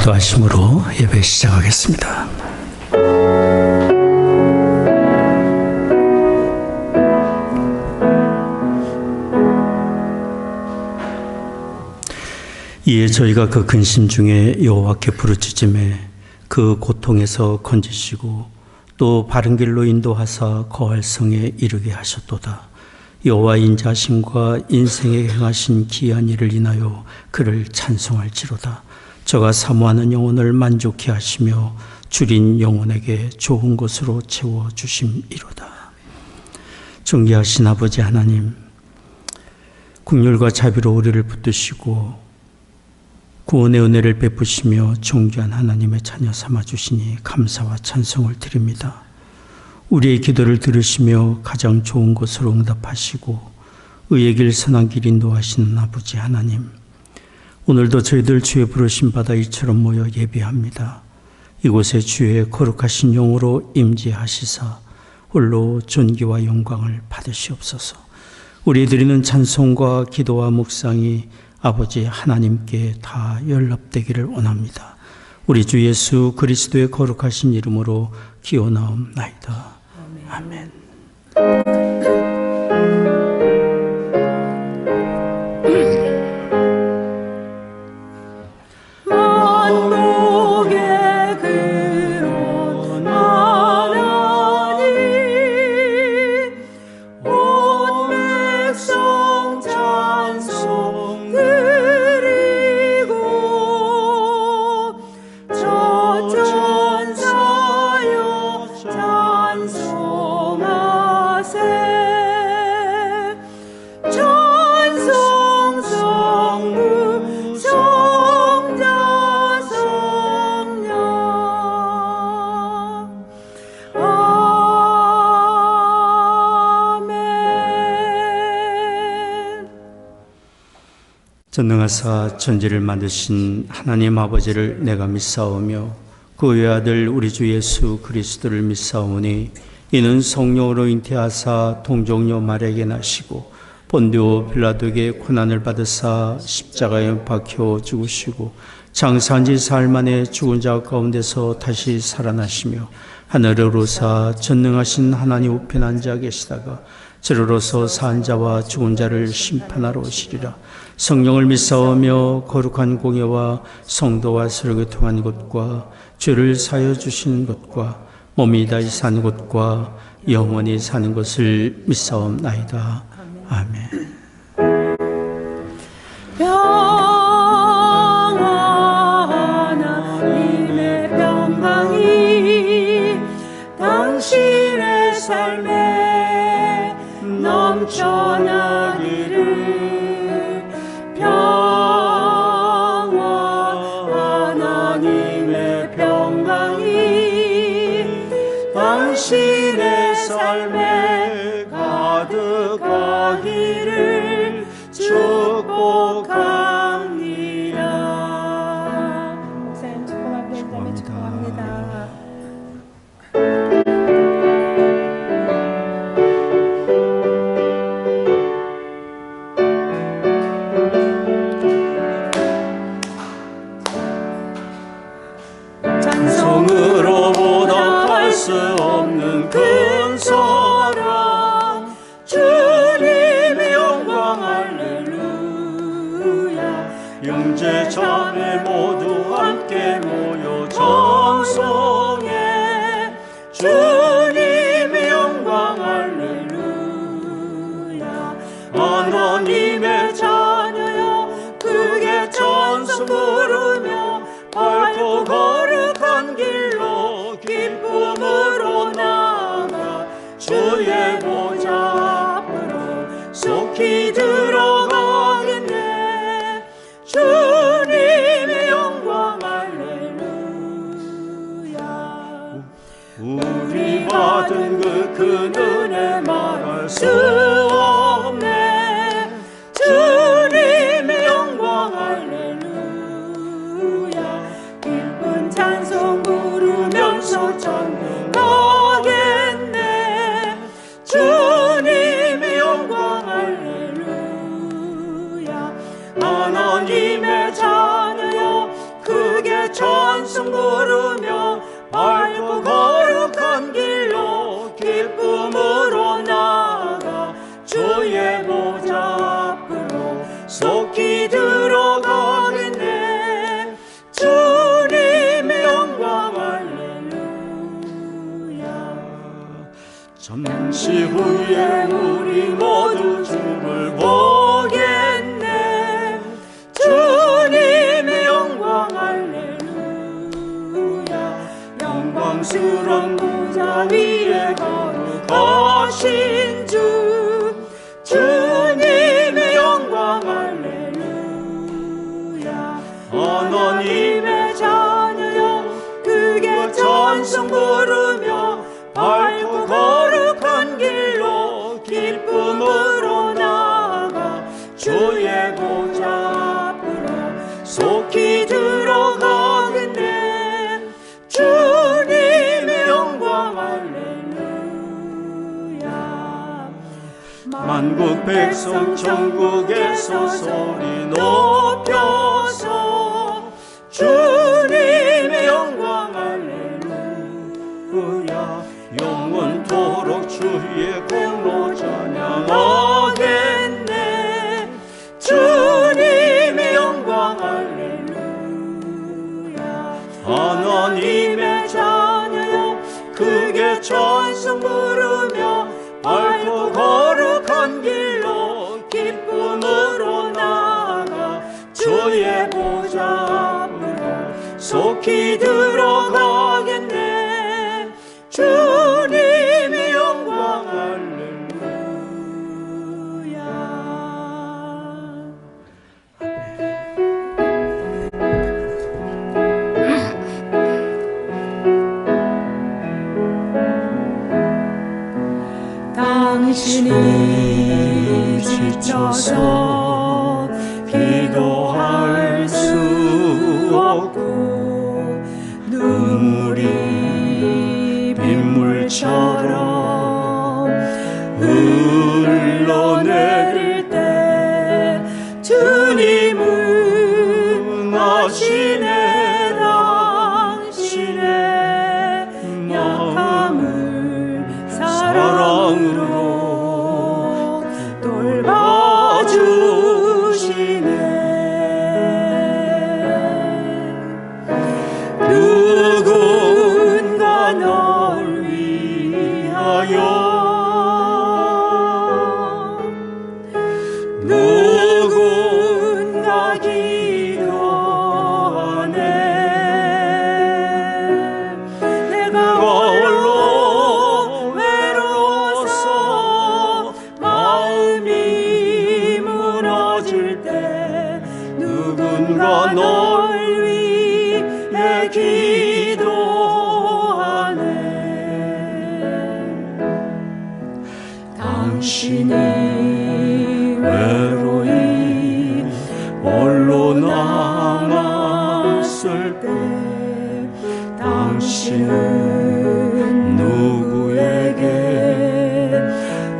기도하심으로 예배 시작하겠습니다. 이에 저희가 그 근심 중에 여호와께 부르짖음에 그 고통에서 건지시고 또 바른 길로 인도하사 거할 성에 이르게 하셨도다. 여호와 인자하심과 인생에 행하신 기이한 일을 인하여 그를 찬송할지로다. 저가 사모하는 영혼을 만족케 하시며 줄인 영혼에게 좋은 것으로 채워주심이로다. 존귀하신 아버지 하나님, 국률과 자비로 우리를 붙드시고 구원의 은혜를 베푸시며 존귀한 하나님의 자녀 삼아주시니 감사와 찬송을 드립니다. 우리의 기도를 들으시며 가장 좋은 것으로 응답하시고 의의 길 선한 길 인도하시는 아버지 하나님, 오늘도 저희들 주의 부르심 받아 이처럼 모여 예배합니다. 이곳에 주의 거룩하신 영으로 임재하시사 홀로 존귀와 영광을 받으시옵소서. 우리 드리는 찬송과 기도와 묵상이 아버지 하나님께 다 연락되기를 원합니다. 우리 주 예수 그리스도의 거룩하신 이름으로 기원하옵나이다. 아멘. 전능하사 천지를 만드신 하나님 아버지를 내가 믿사오며 그 외아들 우리 주 예수 그리스도를 믿사오니 이는 성령으로 잉태하사 동정녀 마리아에게 나시고 본디오 빌라도에게 고난을 받으사 십자가에 박혀 죽으시고 장사한 지 사흘 만에 죽은 자 가운데서 다시 살아나시며 하늘에 오르사 전능하신 하나님 우편에 앉아 계시다가 저로서 산 자와 죽은 자를 심판하러 오시리라. 성령을 믿사오며 거룩한 공예와 성도와 서로 통한 것과 죄를 사여 주시는 것과 몸이 다시 사는 것과 영원히 사는 것을 믿사옵나이다. 아멘. 하나님의 평강이 당신의 삶에 넘쳐나기를. 하나님의 평강이 당신의 삶에 가득하기를 축복합니다. 목사님 축복합니다. 축복합니다. 찬송으로 보답할 수 없는 큰 사랑, 주님의 영광 할렐루야. 형제 자매 모두 함께 모여 찬송해. 주님의 영광 할렐루야. 하나님의 자녀여 크게 찬송 부르며 밝고 거룩한 길로 기쁨으로 나아가 주의 보좌 앞으로 속히 들어가겠네. 주님의 영광 할렐루야. 우리 받은 그 큰 은혜 말할 수 없네. 주님의 영광 할렐루야. 기쁜 찬송 부르면서 찬송하겠네. 주님의 영광 할렐루야. 하나님의 자녀여 크게 찬송하겠네. 속히 들어가겠네. 주님의 영광 할렐루야. 잠시 후에 우리 모두 주를 보겠네. 주님의 영광 할렐루야. 영광스런 보좌 위에 거룩하신 주, 주님의 영광 할렐루야. 하나님의 자녀여 크게 찬송 부르며 밝고 거룩한 길로 기쁨으로 나아가 주의 보좌 앞으로 속히 들어가겠네. 주님의 영광 할렐루야. 만국 백성 천국에서 소리 높여서 주님의 영광 할렐루야. 영원토록 주의 공로 찬양하겠네. 주님의 영광 할렐루야. 하나님의 자녀여 크게 찬송 부르며 밝고 거룩한 길로 기쁨으로 나아가 주의 보좌 앞으로 속히 들어가겠네. 주님의 영광 할렐루야. 당신이 지쳐서 기도할 수 없고 눈물이 빗물처럼 흘러내릴 때 주님은 아시네. 당신의 약함을 사랑으로 돌봐주시네. 누군가 널 위하여 누군가 기도하네. 내가 홀로 외로워서 마음이 무너질 때 누군가 널 위해 기도하네. 당신이 외로이 홀로 남았을 때 당신은 누구에게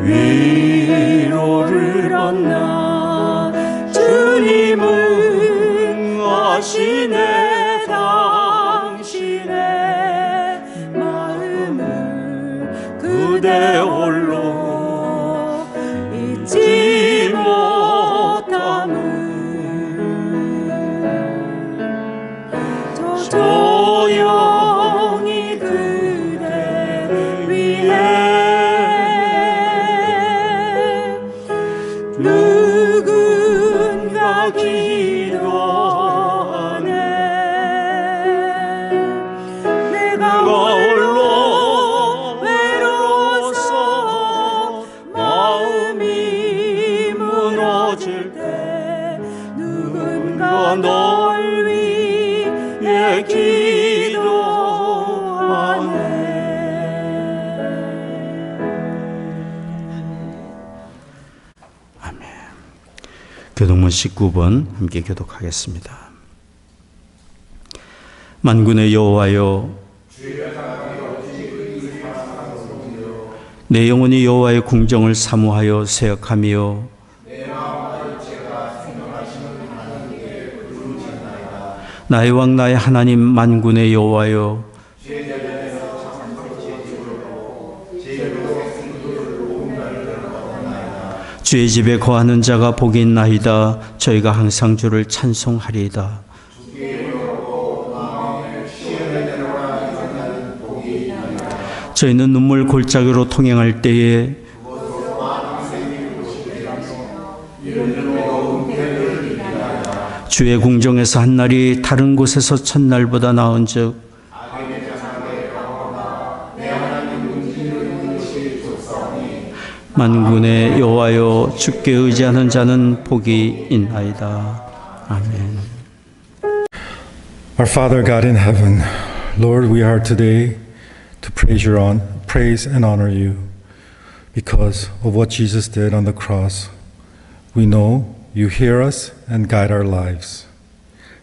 위로를 얻나. 주님은 아시네. 당신의 마음을 그대 홀로 잊지 못함을 조용히 그대 위해 누군가 기도하네. 내가 홀로 외로워서 마음이 무너질 때 누군가 널 위해 기도하네. 교동문 19번 함께 교독하겠습니다. 만군의 여호와여, 내 영혼이 여호와의 궁정을 사모하여 새역하며 나의 왕 나의 하나님 만군의 여호와여, 주의 집에 거하는 자가 복이 있나이다. 저희가 항상 주를 찬송하리이다. 저희는 눈물 골짜기로 통행할 때에 주의 궁정에서 한날이 다른 곳에서 첫날보다 나은즉 만군의 여호와여, 주께 의지하는 자는 복이 있나이다. 아멘. Our Father God in heaven, Lord, we are today to praise and honor you because of what Jesus did on the cross. We know you hear us and guide our lives.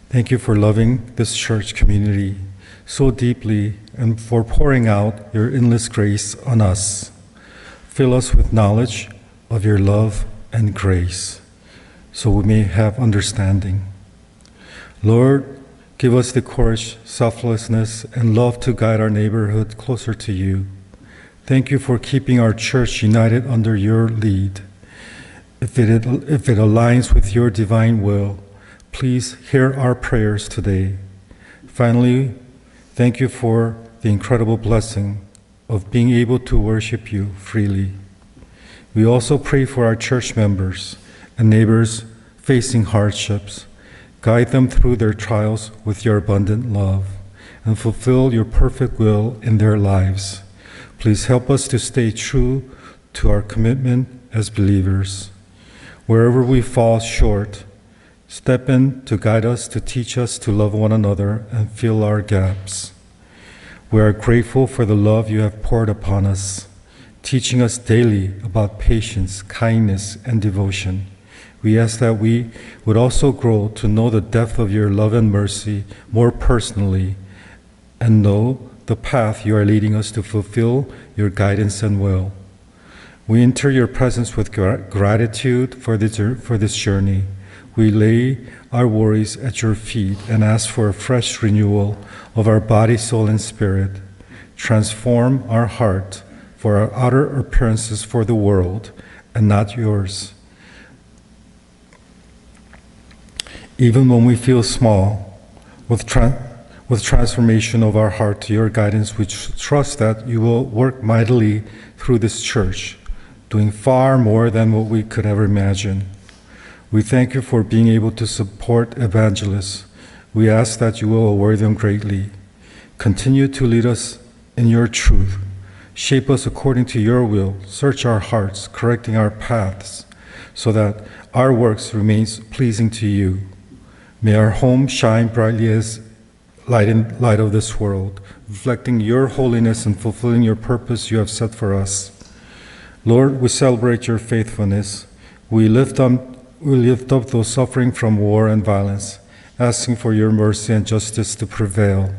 Thank you for loving this church community so deeply and for pouring out your endless grace on us. Fill us with knowledge of your love and grace so we may have understanding. Lord, give us the courage, selflessness, and love to guide our neighborhood closer to you. Thank you for keeping our church united under your lead. If it aligns with your divine will, please hear our prayers today. Finally, thank you for the incredible blessing of being able to worship you freely. We also pray for our church members and neighbors facing hardships. Guide them through their trials with your abundant love and fulfill your perfect will in their lives. Please help us to stay true to our commitment as believers. Wherever we fall short, step in to guide us, to teach us to love one another and fill our gaps. We are grateful for the love you have poured upon us, teaching us daily about patience, kindness, and devotion. We ask that we would also grow to know the depth of your love and mercy more personally and know the path you are leading us to fulfill your guidance and will. We enter your presence with gratitude for this journey. We lay our worries at your feet and ask for a fresh renewal of our body, soul, and spirit. Transform our heart for our outer appearances for the world and not yours. Even when we feel small, with transformation of our heart to your guidance, we trust that you will work mightily through this church, doing far more than what we could ever imagine. We thank you for being able to support evangelists. We ask that you will award them greatly. Continue to lead us in your truth. Shape us according to your will. Search our hearts, correcting our paths, so that our works remains pleasing to you. May our home shine brightly as light of this world, reflecting your holiness and fulfilling your purpose you have set for us. Lord, we celebrate your faithfulness. We lift up those suffering from war and violence, asking for your mercy and justice to prevail.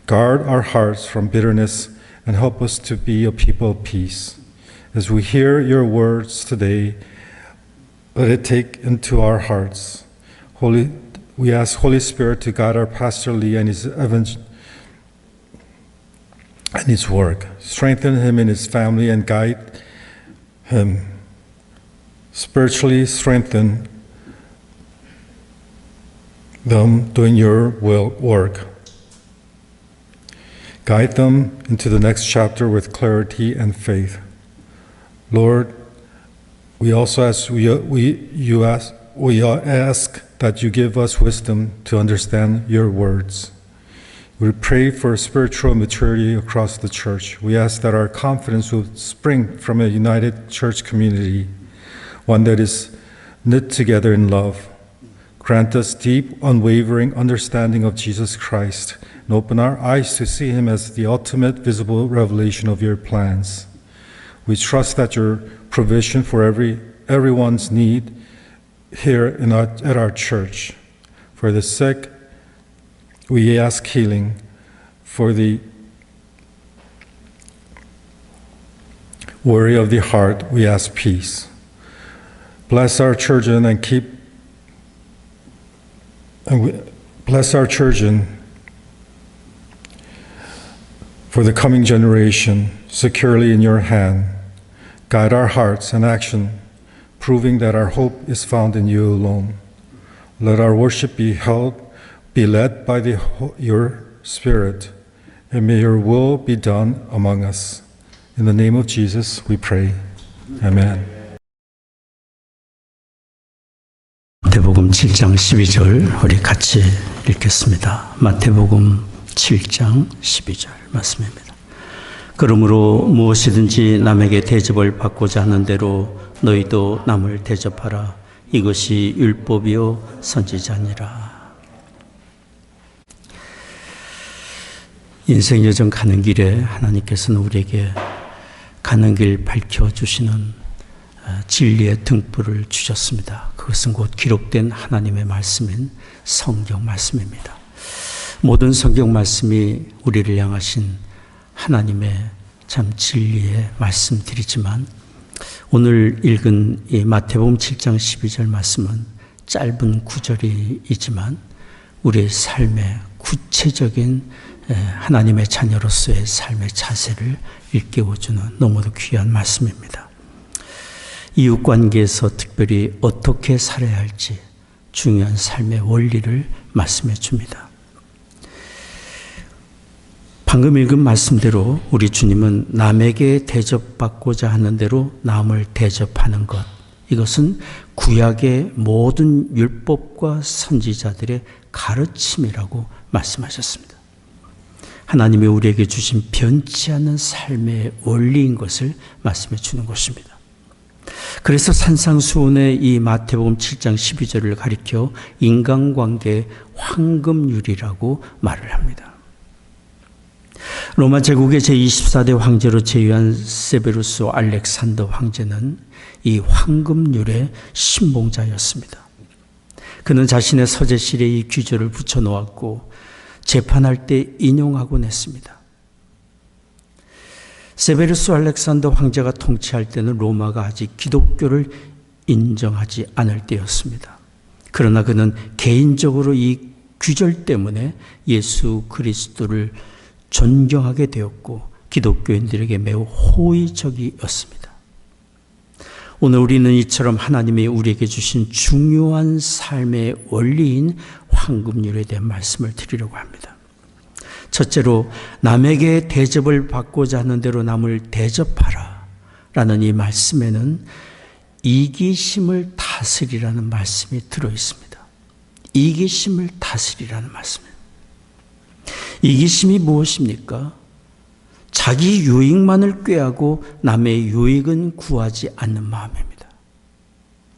Guard our hearts from bitterness and help us to be a people of peace. As we hear your words today, let it take into our hearts. We ask Holy Spirit to guide our Pastor Lee and his work. Strengthen him and his family and guide him. Spiritually strengthen them doing your work. Guide them into the next chapter with clarity and faith. Lord, we also ask that you give us wisdom to understand your words. We pray for spiritual maturity across the church. We ask that our confidence will spring from a united church community, one that is knit together in love. Grant us deep, unwavering understanding of Jesus Christ and open our eyes to see him as the ultimate visible revelation of your plans. We trust that your provision for everyone's need here at our church. For the sick, we ask healing. For the worry of the heart, we ask peace. Bless our children bless our children for the coming generation securely in your hand. Guide our hearts and action. proving that our hope is found in you alone. Let our worship be led by your Spirit, and may your will be done among us. In the name of Jesus, we pray. Amen. 마태복음 7장 12절 우리 같이 읽겠습니다. 마태복음 7장 12절 말씀입니다. 그러므로 무엇이든지 남에게 대접을 받고자 하는 대로 너희도 남을 대접하라. 이것이 율법이요 선지자니라. 인생 여정 가는 길에 하나님께서는 우리에게 가는 길 밝혀주시는 진리의 등불을 주셨습니다. 그것은 곧 기록된 하나님의 말씀인 성경 말씀입니다. 모든 성경 말씀이 우리를 향하신 하나님의 참 진리의 말씀들이지만 오늘 읽은 이 마태복음 7장 12절 말씀은 짧은 구절이지만 우리의 삶의 구체적인 하나님의 자녀로서의 삶의 자세를 일깨워주는 너무도 귀한 말씀입니다. 이웃관계에서 특별히 어떻게 살아야 할지 중요한 삶의 원리를 말씀해 줍니다. 방금 읽은 말씀대로 우리 주님은 남에게 대접받고자 하는 대로 남을 대접하는 것, 이것은 구약의 모든 율법과 선지자들의 가르침이라고 말씀하셨습니다. 하나님이 우리에게 주신 변치 않는 삶의 원리인 것을 말씀해 주는 것입니다. 그래서 산상수훈의 이 마태복음 7장 12절을 가리켜 인간관계의 황금률이라고 말을 합니다. 로마 제국의 제24대 황제로 제위한 세베루스 알렉산더 황제는 이 황금률의 신봉자였습니다. 그는 자신의 서재실에 이 규절을 붙여놓았고 재판할 때 인용하곤 했습니다. 세베루스 알렉산더 황제가 통치할 때는 로마가 아직 기독교를 인정하지 않을 때였습니다. 그러나 그는 개인적으로 이 규절 때문에 예수 그리스도를 존경하게 되었고 기독교인들에게 매우 호의적이었습니다. 오늘 우리는 이처럼 하나님이 우리에게 주신 중요한 삶의 원리인 황금률에 대한 말씀을 드리려고 합니다. 첫째로 남에게 대접을 받고자 하는 대로 남을 대접하라 라는 이 말씀에는 이기심을 다스리라는 말씀이 들어있습니다. 이기심을 다스리라는 말씀입니다. 이기심이 무엇입니까? 자기 유익만을 꾀하고 남의 유익은 구하지 않는 마음입니다.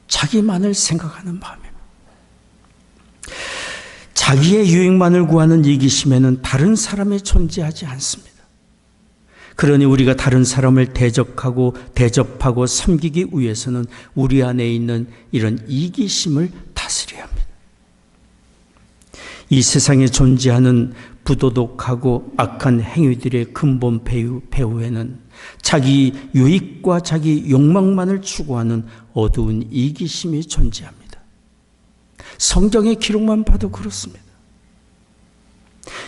자기만을 생각하는 마음입니다. 자기의 유익만을 구하는 이기심에는 다른 사람이 존재하지 않습니다. 그러니 우리가 다른 사람을 대접하고 섬기기 위해서는 우리 안에 있는 이런 이기심을 다스려야 합니다. 이 세상에 존재하는 부도덕하고 악한 행위들의 근본 배후에는 자기 유익과 자기 욕망만을 추구하는 어두운 이기심이 존재합니다. 성경의 기록만 봐도 그렇습니다.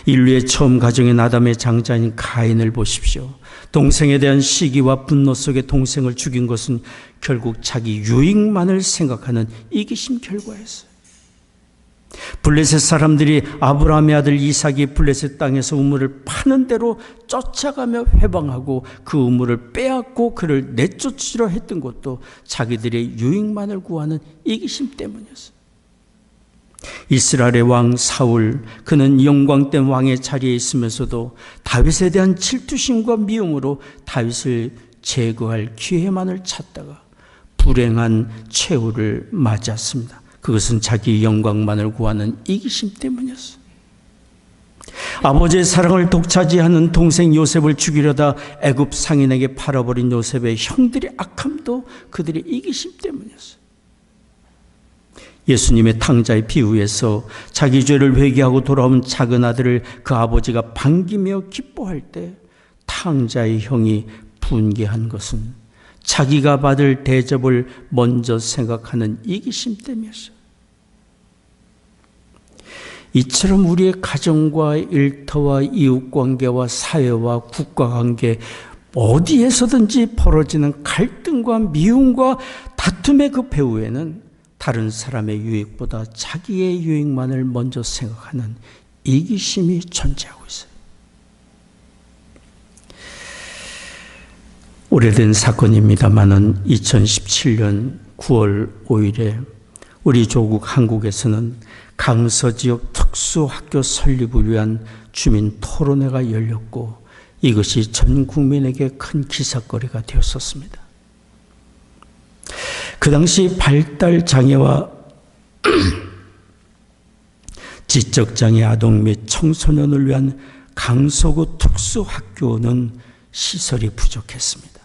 인류의 처음 가정인 아담의 장자인 가인을 보십시오. 동생에 대한 시기와 분노 속에 동생을 죽인 것은 결국 자기 유익만을 생각하는 이기심 결과였어요. 블레셋 사람들이 아브라함의 아들 이삭이 블레셋 땅에서 우물을 파는 대로 쫓아가며 회방하고 그 우물을 빼앗고 그를 내쫓으려 했던 것도 자기들의 유익만을 구하는 이기심 때문이었어요. 이스라엘의 왕 사울, 그는 영광된 왕의 자리에 있으면서도 다윗에 대한 질투심과 미움으로 다윗을 제거할 기회만을 찾다가 불행한 최후를 맞이했습니다. 그것은 자기 영광만을 구하는 이기심 때문이었어요. 아버지의 사랑을 독차지하는 동생 요셉을 죽이려다 애굽 상인에게 팔아버린 요셉의 형들의 악함도 그들의 이기심 때문이었어요. 예수님의 탕자의 비유에서 자기 죄를 회개하고 돌아온 작은 아들을 그 아버지가 반기며 기뻐할 때 탕자의 형이 분개한 것은 자기가 받을 대접을 먼저 생각하는 이기심 때문이었어요. 이처럼 우리의 가정과 일터와 이웃관계와 사회와 국가관계 어디에서든지 벌어지는 갈등과 미움과 다툼의 그 배후에는 다른 사람의 유익보다 자기의 유익만을 먼저 생각하는 이기심이 존재하고 있어요. 오래된 사건입니다마는 2017년 9월 5일에 우리 조국 한국에서는 강서 지역 특수학교 설립을 위한 주민 토론회가 열렸고 이것이 전 국민에게 큰 기사거리가 되었었습니다. 그 당시 발달 장애와 지적장애 아동 및 청소년을 위한 강서구 특수학교는 시설이 부족했습니다.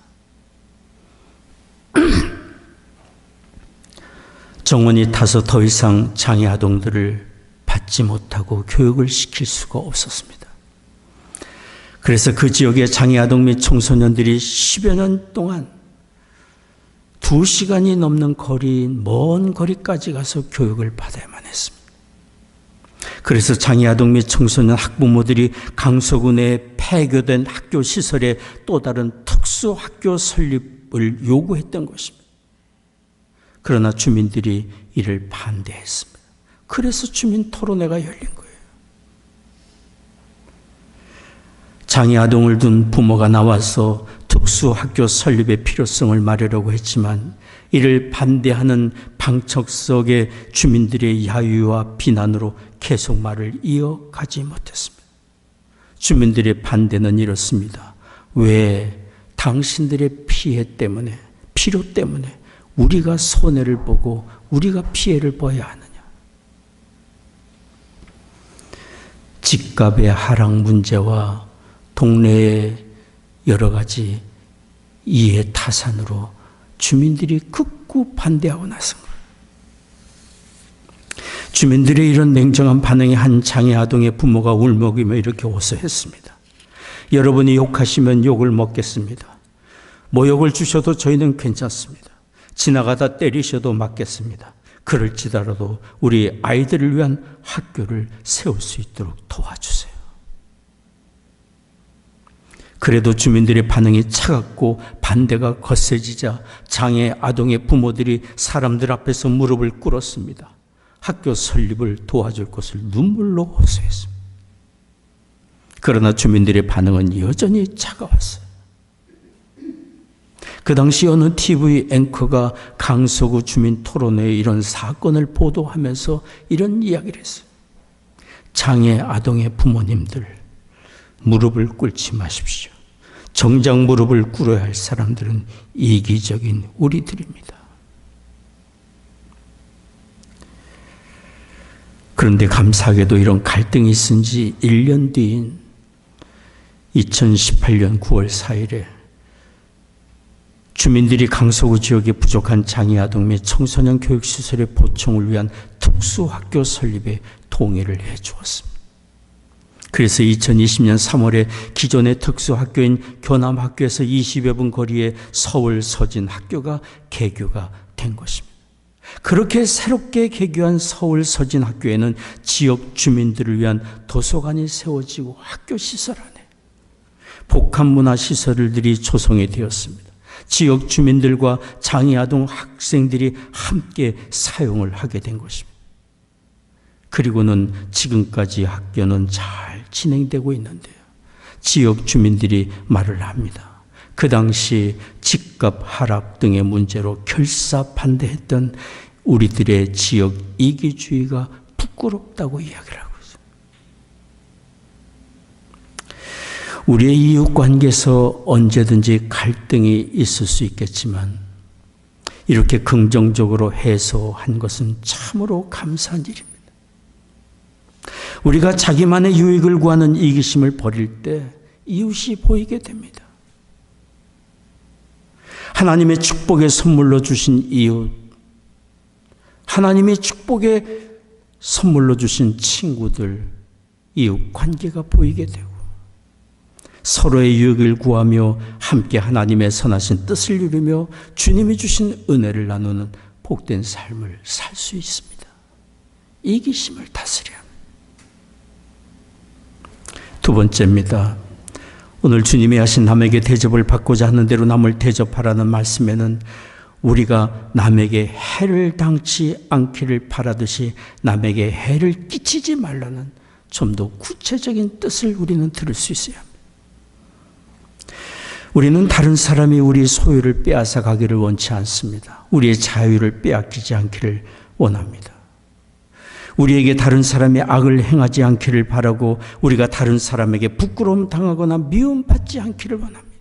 정원이 타서 더 이상 장애 아동들을 받지 못하고 교육을 시킬 수가 없었습니다. 그래서 그 지역의 장애 아동 및 청소년들이 10여 년 동안 2시간이 넘는 거리인 먼 거리까지 가서 교육을 받아야만 했습니다. 그래서 장애 아동 및 청소년 학부모들이 강서구 내 폐교된 학교 시설에 또 다른 특수학교 설립을 요구했던 것입니다. 그러나 주민들이 이를 반대했습니다. 그래서 주민 토론회가 열린 거예요. 장애 아동을 둔 부모가 나와서 특수학교 설립의 필요성을 말하려고 했지만 이를 반대하는 방청석의 주민들의 야유와 비난으로 계속 말을 이어가지 못했습니다. 주민들의 반대는 이렇습니다. 왜 당신들의 피해 때문에, 필요 때문에 우리가 손해를 보고 우리가 피해를 봐야 하느냐. 집값의 하락 문제와 동네의 여러 가지 이해 타산으로 주민들이 극구 반대하고 나선 거예요. 주민들의 이런 냉정한 반응에 한 장애 아동의 부모가 울먹이며 이렇게 호소했습니다. 여러분이 욕하시면 욕을 먹겠습니다. 모욕을 주셔도 저희는 괜찮습니다. 지나가다 때리셔도 맞겠습니다. 그럴지라도 우리 아이들을 위한 학교를 세울 수 있도록 도와주세요. 그래도 주민들의 반응이 차갑고 반대가 거세지자 장애 아동의 부모들이 사람들 앞에서 무릎을 꿇었습니다. 학교 설립을 도와줄 것을 눈물로 호소했습니다. 그러나 주민들의 반응은 여전히 차가웠어요. 그 당시 어느 TV 앵커가 강서구 주민 토론회에 이런 사건을 보도하면서 이런 이야기를 했어요. 장애 아동의 부모님들, 무릎을 꿇지 마십시오. 정작 무릎을 꿇어야 할 사람들은 이기적인 우리들입니다. 그런데 감사하게도 이런 갈등이 있은 지 1년 뒤인 2018년 9월 4일에 주민들이 강서구 지역의 부족한 장애 아동 및 청소년 교육시설의 보충을 위한 특수학교 설립에 동의를 해 주었습니다. 그래서 2020년 3월에 기존의 특수학교인 교남학교에서 20여 분 거리의 서울 서진학교가 개교가 된 것입니다. 그렇게 새롭게 개교한 서울 서진학교에는 지역 주민들을 위한 도서관이 세워지고 학교 시설 안에 복합문화시설들이 조성이 되었습니다. 지역 주민들과 장애 아동 학생들이 함께 사용을 하게 된 것입니다. 그리고는 지금까지 학교는 잘 진행되고 있는데요. 지역 주민들이 말을 합니다. 그 당시 집값 하락 등의 문제로 결사 반대했던 우리들의 지역 이기주의가 부끄럽다고 이야기를 하고 있어요. 우리의 이웃관계에서 언제든지 갈등이 있을 수 있겠지만 이렇게 긍정적으로 해소한 것은 참으로 감사한 일입니다. 우리가 자기만의 유익을 구하는 이기심을 버릴 때 이웃이 보이게 됩니다. 하나님의 축복의 선물로 주신 이웃, 하나님의 축복의 선물로 주신 친구들, 이웃 관계가 보이게 되고 서로의 유익을 구하며 함께 하나님의 선하신 뜻을 이루며 주님이 주신 은혜를 나누는 복된 삶을 살 수 있습니다. 이기심을 다스려 합니다. 두 번째입니다. 오늘 주님이 하신 남에게 대접을 받고자 하는 대로 남을 대접하라는 말씀에는 우리가 남에게 해를 당치 않기를 바라듯이 남에게 해를 끼치지 말라는 좀 더 구체적인 뜻을 우리는 들을 수 있어야 합니다. 우리는 다른 사람이 우리 소유를 빼앗아 가기를 원치 않습니다. 우리의 자유를 빼앗기지 않기를 원합니다. 우리에게 다른 사람이 악을 행하지 않기를 바라고 우리가 다른 사람에게 부끄러움 당하거나 미움받지 않기를 원합니다.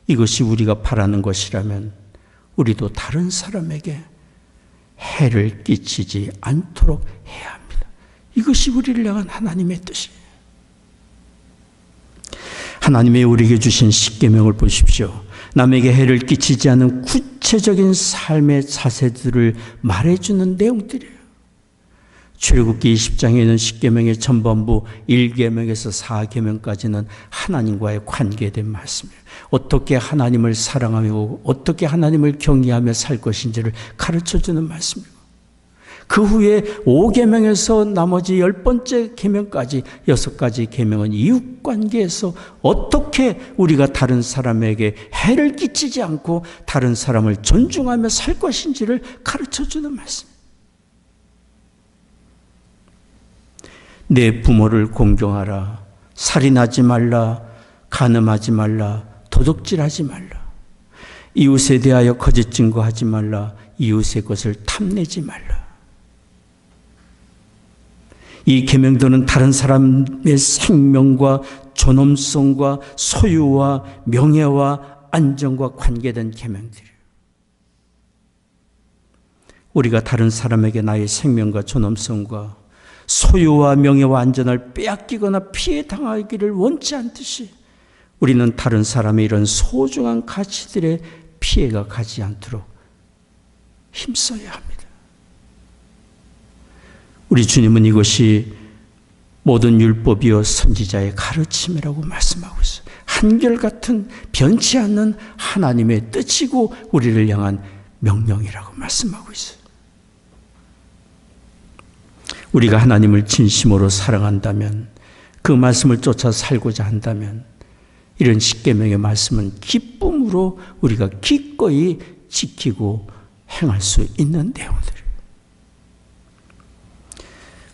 이것이 우리가 바라는 것이라면 우리도 다른 사람에게 해를 끼치지 않도록 해야 합니다. 이것이 우리를 향한 하나님의 뜻이에요. 하나님의 우리에게 주신 십계명을 보십시오. 남에게 해를 끼치지 않은 구체적인 삶의 자세들을 말해주는 내용들이에요. 출애굽기 20장에 있는 십계명의 전반부 1계명에서 4계명까지는 하나님과의 관계에 대한 말씀이에요. 어떻게 하나님을 사랑하며 어떻게 하나님을 경외하며 살 것인지를 가르쳐주는 말씀이고, 그 후에 5계명에서 나머지 10번째 계명까지 6가지 계명은 이웃관계에서 어떻게 우리가 다른 사람에게 해를 끼치지 않고 다른 사람을 존중하며 살 것인지를 가르쳐주는 말씀이에요. 내 부모를 공경하라, 살인하지 말라, 간음하지 말라, 도둑질하지 말라, 이웃에 대하여 거짓 증거하지 말라, 이웃의 것을 탐내지 말라. 이 계명들은 다른 사람의 생명과 존엄성과 소유와 명예와 안정과 관계된 계명들이에요. 우리가 다른 사람에게 나의 생명과 존엄성과 소유와 명예와 안전을 빼앗기거나 피해 당하기를 원치 않듯이 우리는 다른 사람의 이런 소중한 가치들의 피해가 가지 않도록 힘써야 합니다. 우리 주님은 이것이 모든 율법이요 선지자의 가르침이라고 말씀하고 있어요. 한결같은 변치 않는 하나님의 뜻이고 우리를 향한 명령이라고 말씀하고 있어요. 우리가 하나님을 진심으로 사랑한다면, 그 말씀을 쫓아 살고자 한다면 이런 십계명의 말씀은 기쁨으로 우리가 기꺼이 지키고 행할 수 있는 내용들이에요.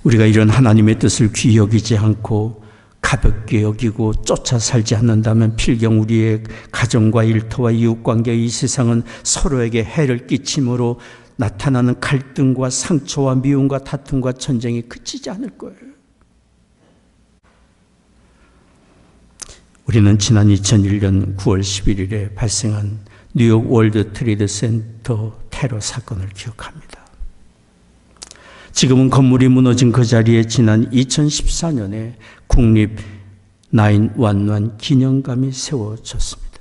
우리가 이런 하나님의 뜻을 귀히 여기지 않고 가볍게 여기고 쫓아 살지 않는다면 필경 우리의 가정과 일터와 이웃관계, 이 세상은 서로에게 해를 끼침으로 나타나는 갈등과 상처와 미움과 다툼과 전쟁이 그치지 않을 거예요. 우리는 지난 2001년 9월 11일에 발생한 뉴욕 월드 트레이드 센터 테러 사건을 기억합니다. 지금은 건물이 무너진 그 자리에 지난 2014년에 국립 911 기념관이 세워졌습니다.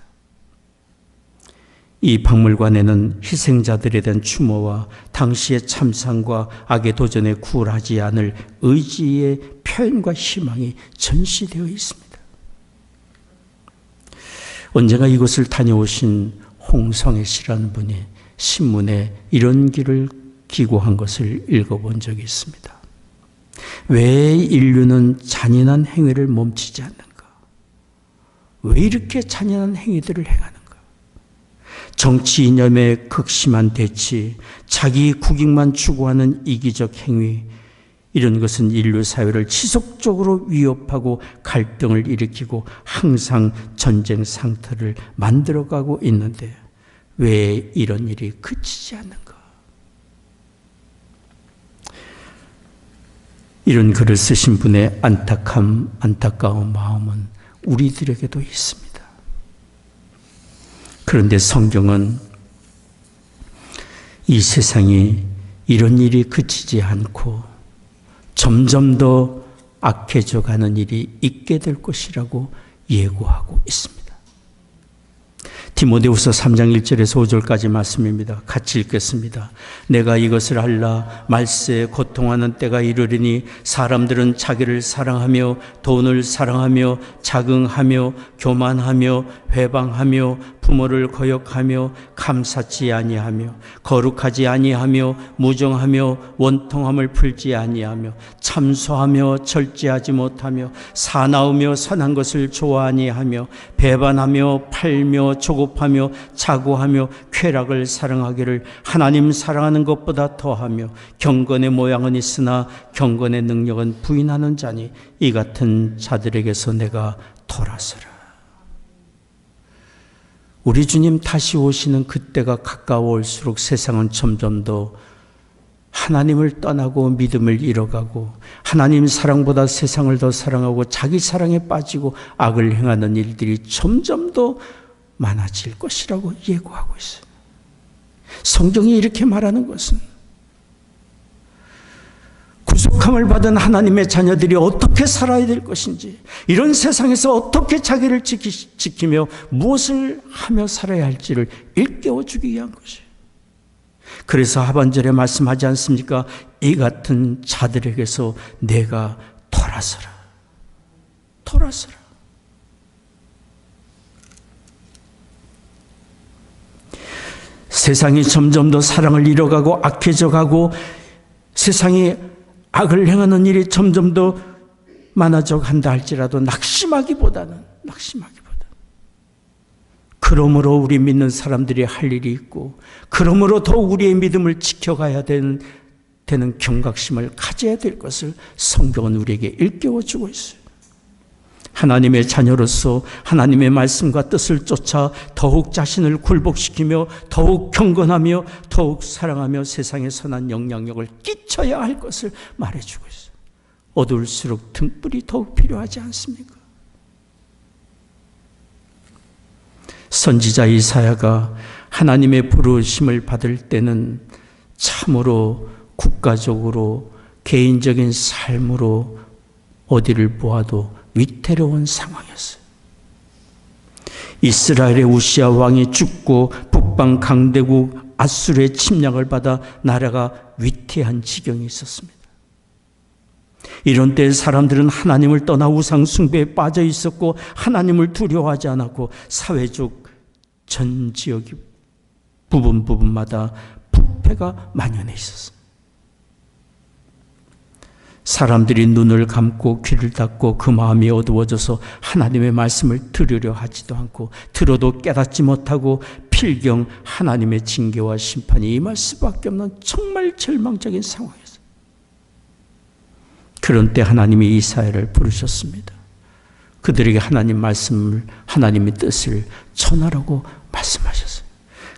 이 박물관에는 희생자들에 대한 추모와 당시의 참상과 악의 도전에 굴하지 않을 의지의 표현과 희망이 전시되어 있습니다. 언젠가 이곳을 다녀오신 홍성애 씨라는 분이 신문에 이런 길을 기고한 것을 읽어본 적이 있습니다. 왜 인류는 잔인한 행위를 멈추지 않는가? 왜 이렇게 잔인한 행위들을 행하는가? 정치 이념의 극심한 대치, 자기 국익만 추구하는 이기적 행위, 이런 것은 인류 사회를 지속적으로 위협하고 갈등을 일으키고 항상 전쟁 상태를 만들어가고 있는데 왜 이런 일이 그치지 않는가? 이런 글을 쓰신 분의 안타까운 마음은 우리들에게도 있습니다. 그런데 성경은 이 세상이 이런 일이 그치지 않고 점점 더 악해져 가는 일이 있게 될 것이라고 예고하고 있습니다. 디모데후서 3장 1절에서 5절까지 말씀입니다. 같이 읽겠습니다. 내가 이것을 알라. 말세에 고통하는 때가 이르리니 사람들은 자기를 사랑하며 돈을 사랑하며 자긍하며 교만하며 회방하며 부모를 거역하며 감사치 아니하며 거룩하지 아니하며 무정하며 원통함을 풀지 아니하며 참소하며 절제하지 못하며 사나우며 선한 것을 좋아하니 하며 배반하며 팔며 조급 조급하며 자고하며 쾌락을 사랑하기를 하나님 사랑하는 것보다 더하며 경건의 모양은 있으나 경건의 능력은 부인하는 자니 이 같은 자들에게서 내가 돌아서라. 우리 주님 다시 오시는 그때가 가까워올수록 세상은 점점 더 하나님을 떠나고 믿음을 잃어가고 하나님 사랑보다 세상을 더 사랑하고 자기 사랑에 빠지고 악을 행하는 일들이 점점 더 많아질 것이라고 예고하고 있어요. 성경이 이렇게 말하는 것은 구속함을 받은 하나님의 자녀들이 어떻게 살아야 될 것인지, 이런 세상에서 어떻게 자기를 지키며 무엇을 하며 살아야 할지를 일깨워주기 위한 것이에요. 그래서 하반절에 말씀하지 않습니까? 이 같은 자들에게서 내가 돌아서라. 돌아서라. 세상이 점점 더 사랑을 잃어가고 악해져 가고 세상이 악을 행하는 일이 점점 더 많아져 간다 할지라도 낙심하기보다는 그러므로 우리 믿는 사람들이 할 일이 있고 그러므로 더욱 우리의 믿음을 지켜가야 되는 경각심을 가져야 될 것을 성경은 우리에게 일깨워주고 있어요. 하나님의 자녀로서 하나님의 말씀과 뜻을 쫓아 더욱 자신을 굴복시키며 더욱 경건하며 더욱 사랑하며 세상에 선한 영향력을 끼쳐야 할 것을 말해주고 있어요. 어두울수록 등불이 더욱 필요하지 않습니까? 선지자 이사야가 하나님의 부르심을 받을 때는 참으로 국가적으로 개인적인 삶으로 어디를 보아도 위태로운 상황이었어요. 이스라엘의 우시아 왕이 죽고 북방 강대국 아수르의 침략을 받아 나라가 위태한 지경이 있었습니다. 이런 때 사람들은 하나님을 떠나 우상 숭배에 빠져 있었고 하나님을 두려워하지 않았고 사회적 전 지역이 부분마다 부패가 만연해 있었습니다. 사람들이 눈을 감고 귀를 닫고 그 마음이 어두워져서 하나님의 말씀을 들으려 하지도 않고 들어도 깨닫지 못하고 필경 하나님의 징계와 심판이 임할 수밖에 없는 정말 절망적인 상황이었어요. 그런 때 하나님이 이사야를 부르셨습니다. 그들에게 하나님 말씀을, 하나님의 뜻을 전하라고 말씀하셨어요.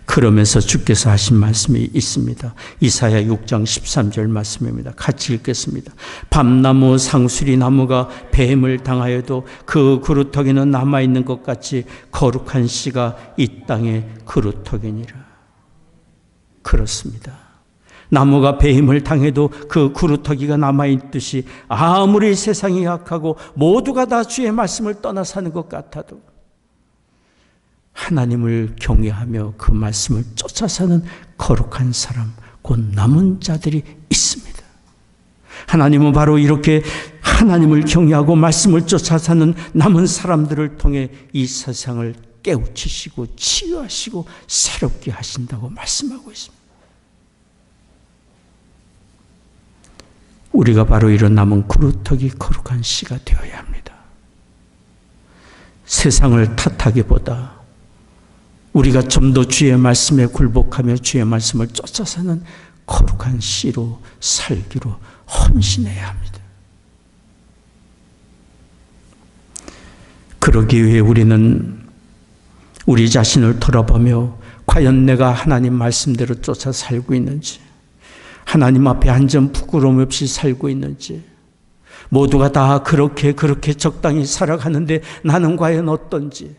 그러면서 주께서 하신 말씀이 있습니다. 이사야 6장 13절 말씀입니다. 같이 읽겠습니다. 밤나무 상수리 나무가 뱀을 당하여도 그 그루터기는 남아있는 것 같이 거룩한 씨가 이 땅의 그루터기니라. 그렇습니다. 나무가 배임을 당해도 그 그루터기가 남아있듯이 아무리 세상이 약하고 모두가 다 주의 말씀을 떠나 사는 것 같아도 하나님을 경외하며 그 말씀을 쫓아 사는 거룩한 사람, 곧 남은 자들이 있습니다. 하나님은 바로 이렇게 하나님을 경외하고 말씀을 쫓아 사는 남은 사람들을 통해 이 세상을 깨우치시고 치유하시고 새롭게 하신다고 말씀하고 있습니다. 우리가 바로 이런 남은 그루터기 거룩한 씨가 되어야 합니다. 세상을 탓하기보다 우리가 좀 더 주의 말씀에 굴복하며 주의 말씀을 쫓아 사는 거룩한 씨로 살기로 헌신해야 합니다. 그러기 위해 우리는 우리 자신을 돌아보며 과연 내가 하나님 말씀대로 쫓아 살고 있는지, 하나님 앞에 한 점 부끄러움 없이 살고 있는지, 모두가 다 그렇게 적당히 살아가는데 나는 과연 어떤지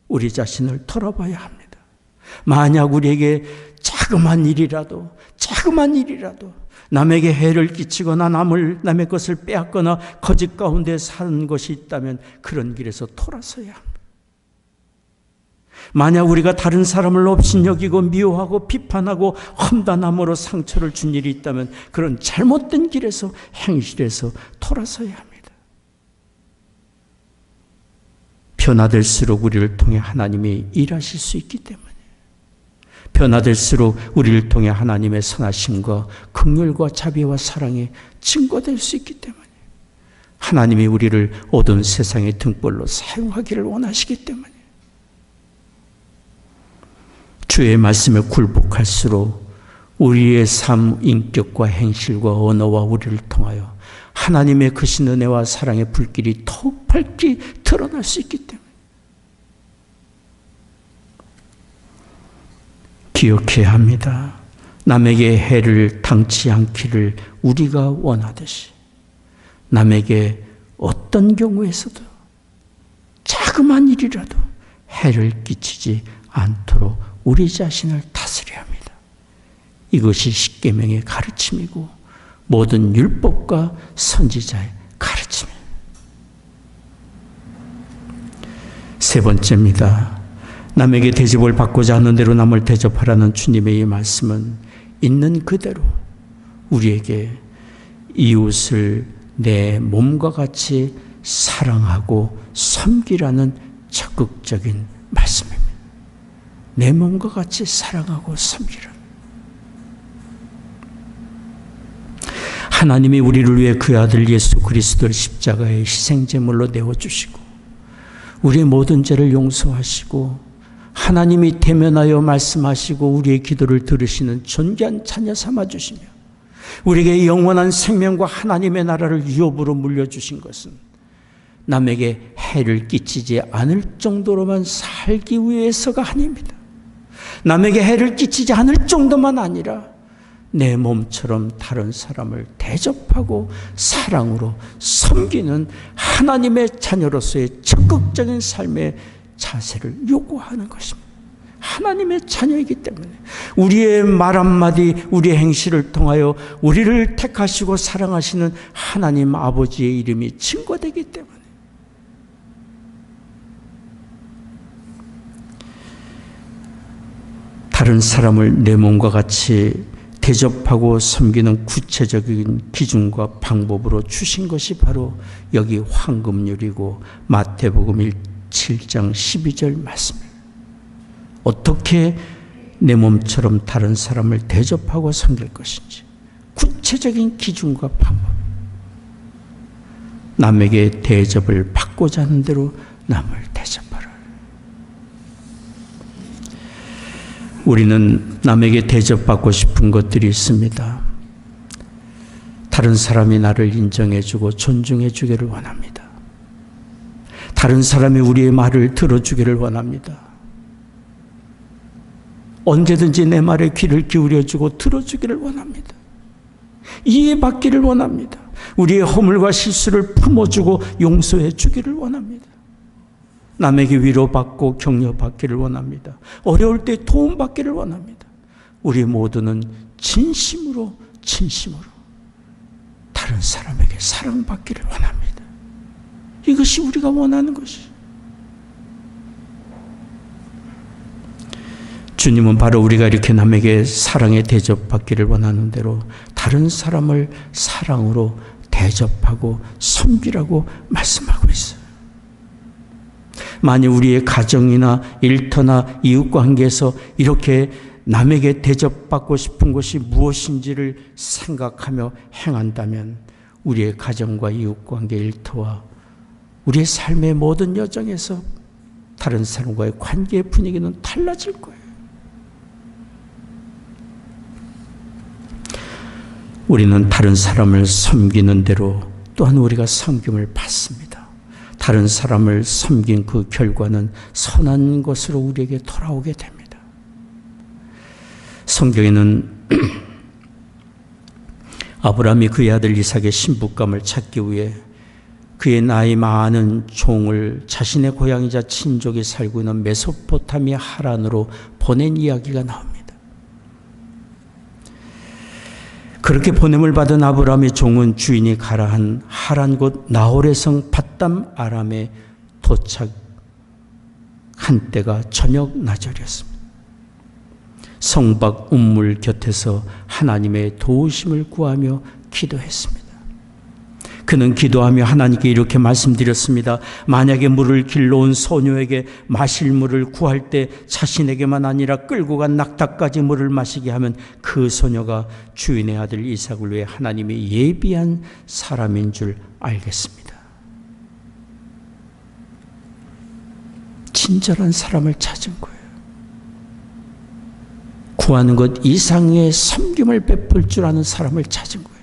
우리 자신을 돌아봐야 합니다. 만약 우리에게 자그만 일이라도 남에게 해를 끼치거나 남의 것을 빼앗거나 거짓 가운데 사는 것이 있다면 그런 길에서 돌아서야 합니다. 만약 우리가 다른 사람을 업신여기고 미워하고 비판하고 험담함으로 상처를 준 일이 있다면 그런 잘못된 길에서 행실에서 돌아서야 합니다. 변화될수록 우리를 통해 하나님이 일하실 수 있기 때문에, 변화될수록 우리를 통해 하나님의 선하심과 긍휼과 자비와 사랑이 증거될 수 있기 때문에, 하나님이 우리를 어두운 세상의 등불로 사용하기를 원하시기 때문에 주의 말씀에 굴복할수록 우리의 삶, 인격과 행실과 언어와 우리를 통하여 하나님의 크신 은혜와 사랑의 불길이 더욱 밝게 드러날 수 있기 때문에 기억해야 합니다. 남에게 해를 당치 않기를 우리가 원하듯이 남에게 어떤 경우에서도 자그마한 일이라도 해를 끼치지 않도록 우리 자신을 다스려야 합니다. 이것이 십계명의 가르침이고 모든 율법과 선지자의 가르침입니다. 세 번째입니다. 남에게 대접을 받고자 하는 대로 남을 대접하라는 주님의 이 말씀은 있는 그대로 우리에게 이웃을 내 몸과 같이 사랑하고 섬기라는 적극적인 말씀입니다. 내 몸과 같이 사랑하고 섬기라. 하나님이 우리를 위해 그 아들 예수 그리스도를 십자가의 희생제물로 내어주시고 우리의 모든 죄를 용서하시고 하나님이 대면하여 말씀하시고 우리의 기도를 들으시는 존귀한 자녀 삼아주시며 우리에게 영원한 생명과 하나님의 나라를 유업으로 물려주신 것은 남에게 해를 끼치지 않을 정도로만 살기 위해서가 아닙니다. 남에게 해를 끼치지 않을 정도만 아니라 내 몸처럼 다른 사람을 대접하고 사랑으로 섬기는 하나님의 자녀로서의 적극적인 삶의 자세를 요구하는 것입니다. 하나님의 자녀이기 때문에 우리의 말 한마디, 우리의 행실을 통하여 우리를 택하시고 사랑하시는 하나님 아버지의 이름이 증거되기 때문에 다른 사람을 내 몸과 같이 대접하고 섬기는 구체적인 기준과 방법으로 주신 것이 바로 여기 황금률이고 마태복음 7장 12절 말씀입니다. 어떻게 내 몸처럼 다른 사람을 대접하고 섬길 것인지 구체적인 기준과 방법. 남에게 대접을 받고자 하는 대로 남을 대접하라. 우리는 남에게 대접받고 싶은 것들이 있습니다. 다른 사람이 나를 인정해주고 존중해주기를 원합니다. 다른 사람이 우리의 말을 들어주기를 원합니다. 언제든지 내 말에 귀를 기울여주고 들어주기를 원합니다. 이해받기를 원합니다. 우리의 허물과 실수를 품어주고 용서해주기를 원합니다. 남에게 위로받고 격려받기를 원합니다. 어려울 때 도움받기를 원합니다. 우리 모두는 진심으로 다른 사람에게 사랑받기를 원합니다. 이것이 우리가 원하는 것이죠. 주님은 바로 우리가 이렇게 남에게 사랑에 대접받기를 원하는 대로 다른 사람을 사랑으로 대접하고 섬기라고 말씀하고 있어요. 만약 우리의 가정이나 일터나 이웃관계에서 이렇게 남에게 대접받고 싶은 것이 무엇인지를 생각하며 행한다면 우리의 가정과 이웃관계 일터와 우리의 삶의 모든 여정에서 다른 사람과의 관계의 분위기는 달라질 거예요. 우리는 다른 사람을 섬기는 대로 또한 우리가 섬김을 받습니다. 다른 사람을 섬긴 그 결과는 선한 것으로 우리에게 돌아오게 됩니다. 성경에는 아브라함이 그의 아들 이삭의 신부감을 찾기 위해 그의 나이 많은 종을 자신의 고향이자 친족이 살고 있는 메소포타미아 하란으로 보낸 이야기가 나옵니다. 그렇게 보냄을 받은 아브라함의 종은 주인이 가라 한 하란 곳 나홀의 성 밧담 아람에 도착한 때가 저녁 나절이었습니다. 성박 운물 곁에서 하나님의 도우심을 구하며 기도했습니다. 그는 기도하며 하나님께 이렇게 말씀드렸습니다. 만약에 물을 길러온 소녀에게 마실 물을 구할 때 자신에게만 아니라 끌고 간 낙타까지 물을 마시게 하면 그 소녀가 주인의 아들 이삭을 위해 하나님이 예비한 사람인 줄 알겠습니다. 친절한 사람을 찾은 거예요. 구하는 것 이상의 섬김을 베풀 줄 아는 사람을 찾은 거예요.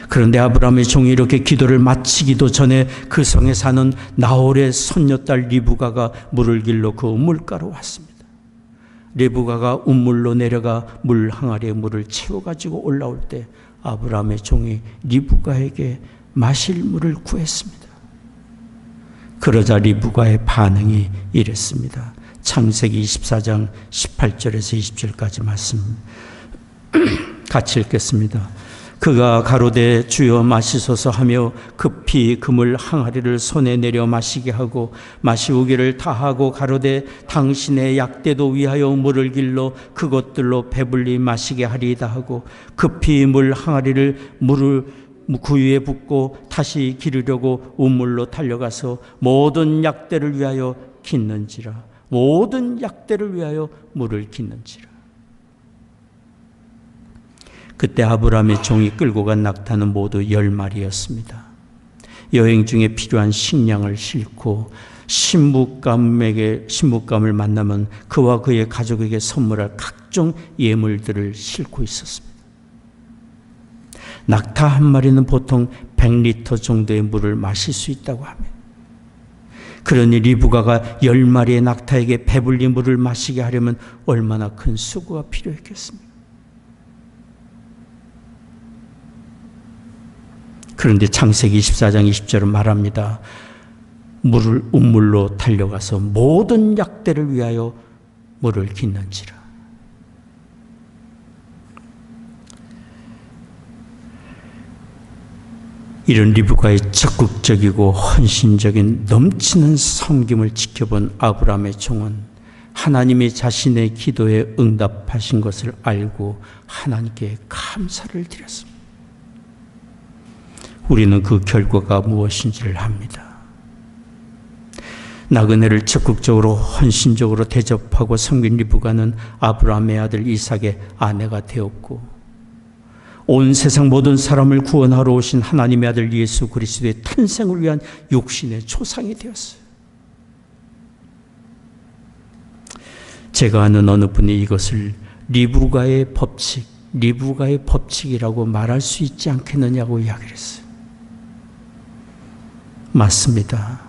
그런데 아브라함의 종이 이렇게 기도를 마치기도 전에 그 성에 사는 나홀의 손녀딸 리브가가 물을 길러 그 우물가로 왔습니다. 리브가가 우물로 내려가 물 항아리에 물을 채워가지고 올라올 때 아브라함의 종이 리브가에게 마실 물을 구했습니다. 그러자 리브가의 반응이 이랬습니다. 창세기 24장 18절에서 20절까지 말씀 같이 읽겠습니다. 그가 가로되 주여 마시소서 하며 급히 그물 항아리를 손에 내려 마시게 하고 마시우기를 다하고 가로되 당신의 약대도 위하여 물을 길러 그것들로 배불리 마시게 하리이다 하고 급히 물 항아리를 물을 그 위에 붓고 다시 기르려고 우물로 달려가서 모든 약대를 위하여 깃는지라. 모든 약대를 위하여 물을 깃는지라. 그때 아브라함의 종이 끌고 간 낙타는 모두 10마리였습니다. 여행 중에 필요한 식량을 싣고 신부감을 만나면 그와 그의 가족에게 선물할 각종 예물들을 싣고 있었습니다. 낙타 한 마리는 보통 100리터 정도의 물을 마실 수 있다고 합니다. 그러니 리브가가 10마리의 낙타에게 배불리 물을 마시게 하려면 얼마나 큰 수고가 필요했겠습니까? 그런데 창세기 24장 20절은 말합니다. 우물로 달려가서 모든 약대를 위하여 물을 깃는지라. 이런 리브가의 적극적이고 헌신적인 넘치는 섬김을 지켜본 아브라함의 종은 하나님이 자신의 기도에 응답하신 것을 알고 하나님께 감사를 드렸습니다. 우리는 그 결과가 무엇인지를 압니다. 나그네를 적극적으로 헌신적으로 대접하고 섬긴 리브가는 아브라함의 아들 이삭의 아내가 되었고 온 세상 모든 사람을 구원하러 오신 하나님의 아들 예수 그리스도의 탄생을 위한 육신의 초상이 되었어요. 제가 아는 어느 분이 이것을 리브가의 법칙이라고 말할 수 있지 않겠느냐고 이야기를 했어요. 맞습니다.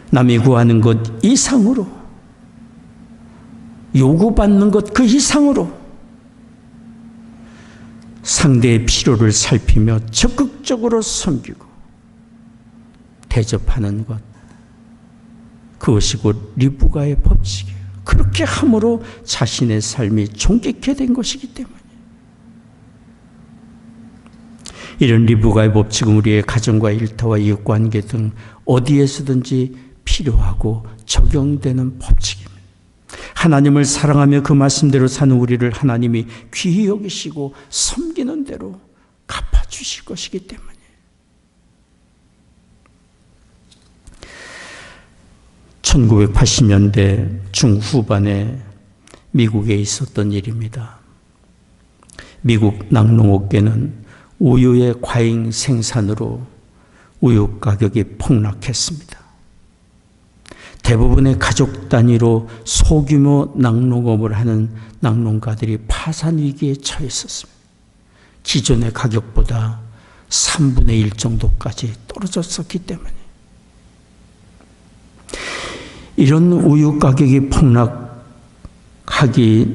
남이 구하는 것 이상으로, 요구받는 것 그 이상으로 상대의 필요를 살피며 적극적으로 섬기고 대접하는 것, 그것이 곧 리브가의 법칙이에요. 그렇게 함으로 자신의 삶이 존귀케 된 것이기 때문에 이런 리브가의 법칙은 우리의 가정과 일터와 이웃관계 등 어디에서든지 필요하고 적용되는 법칙입니다. 하나님을 사랑하며 그 말씀대로 사는 우리를 하나님이 귀히 여기시고 섬기는 대로 갚아주실 것이기 때문에 (1980년대) 중후반에 미국에 있었던 일입니다. 미국 낙농업계는 우유의 과잉 생산으로 우유 가격이 폭락했습니다. 대부분의 가족 단위로 소규모 낙농업을 하는 낙농가들이 파산 위기에 처해 있었습니다. 기존의 가격보다 3분의 1 정도까지 떨어졌었기 때문에 이런 우유 가격이